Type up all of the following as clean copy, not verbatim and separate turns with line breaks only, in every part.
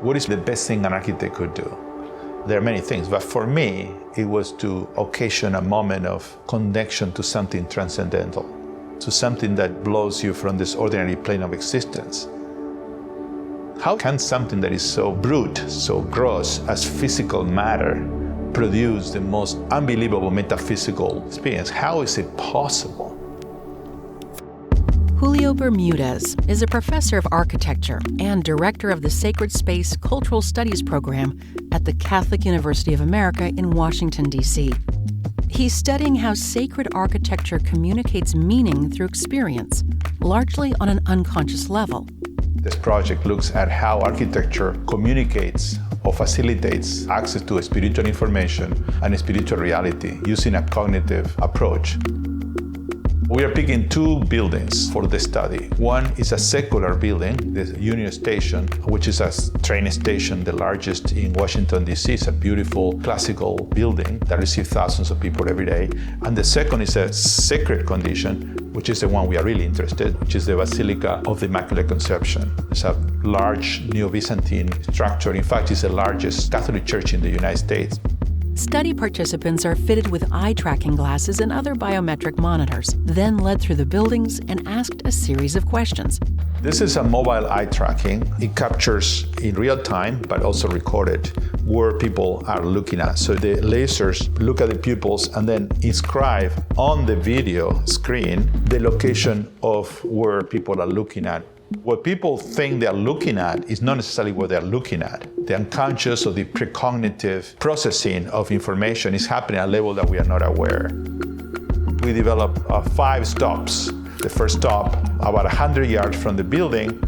What is the best thing an architect could do? There are many things, but for me, it was to occasion a moment of connection to something transcendental, to something that blows you from this ordinary plane of existence. How can something that is so brute, so gross as physical matter produce the most unbelievable metaphysical experience? How is it possible?
Julio Bermudez is a professor of architecture and director of the Sacred Space Cultural Studies program at the Catholic University of America in Washington, D.C. He's studying how sacred architecture communicates meaning through experience, largely on an unconscious level.
This project looks at how architecture communicates or facilitates access to spiritual information and spiritual reality using a cognitive approach. We are picking two buildings for the study. One is a secular building, the Univ Station, which is a train station, the largest in Washington, D.C. It's a beautiful classical building that receives thousands of people every day. And the second is a sacred condition, which is the one we are really interested in, which is the Basilica of the Immaculate Conception. It's a large Neo-Byzantine structure. In fact, it's the largest Catholic church in the United States.
Study participants are fitted with eye-tracking glasses and other biometric monitors, then led through the buildings and asked a series of questions.
This is a mobile eye tracking. It captures in real time, but also recorded where people are looking at. So the lasers look at the pupils and then inscribe on the video screen the location of where people are looking at. What people think they're looking at is not necessarily what they're looking at. The unconscious or the precognitive processing of information is happening at a level that we are not aware. We developed 5 stops. The first stop, about 100 yards from the building.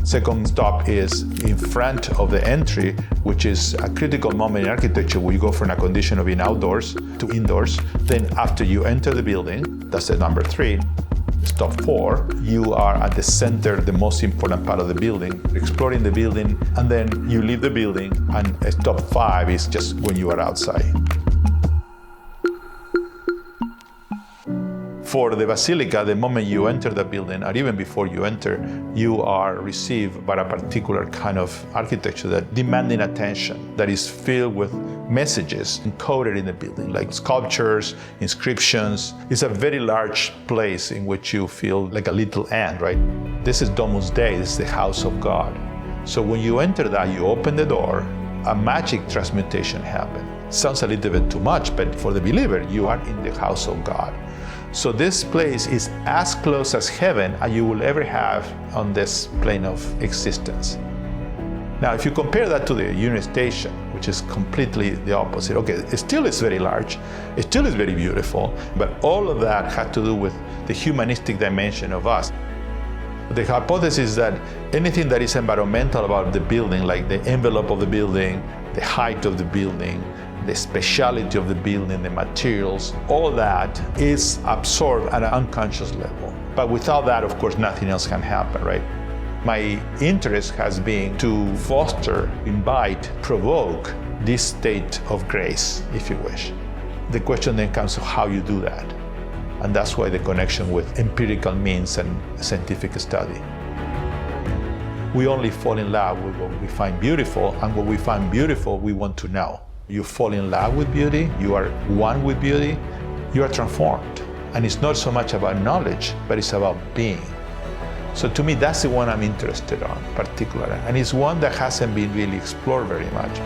Second stop is in front of the entry, which is a critical moment in architecture where you go from a condition of being outdoors to indoors. Then after you enter the building, that's the number 3. Stop 4, you are at the center, the most important part of the building, exploring the building, and then you leave the building, and stop 5 is just when you are outside. For the Basilica, the moment you enter the building, or even before you enter, you are received by a particular kind of architecture that demanding attention, that is filled with messages encoded in the building, like sculptures, inscriptions. It's a very large place in which you feel like a little ant, right? This is Domus Dei, this is the house of God. So when you enter that, you open the door, a magic transmutation happens. Sounds a little bit too much, but for the believer, you are in the house of God. So this place is as close as heaven as you will ever have on this plane of existence. Now, if you compare that to the Univ Station, which is completely the opposite, okay, it still is very large, it still is very beautiful, but all of that had to do with the humanistic dimension of us. The hypothesis is that anything that is environmental about the building, like the envelope of the building, the height of the building, the speciality of the building, the materials, all that is absorbed at an unconscious level. But without that, of course, nothing else can happen, right? My interest has been to foster, invite, provoke this state of grace, if you wish. The question then comes to how you do that. And that's why the connection with empirical means and scientific study. We only fall in love with what we find beautiful, and what we find beautiful, we want to know. You fall in love with beauty, you are one with beauty, you are transformed. And it's not so much about knowledge, but it's about being. So to me, that's the one I'm interested in, particularly. And it's one that hasn't been really explored very much.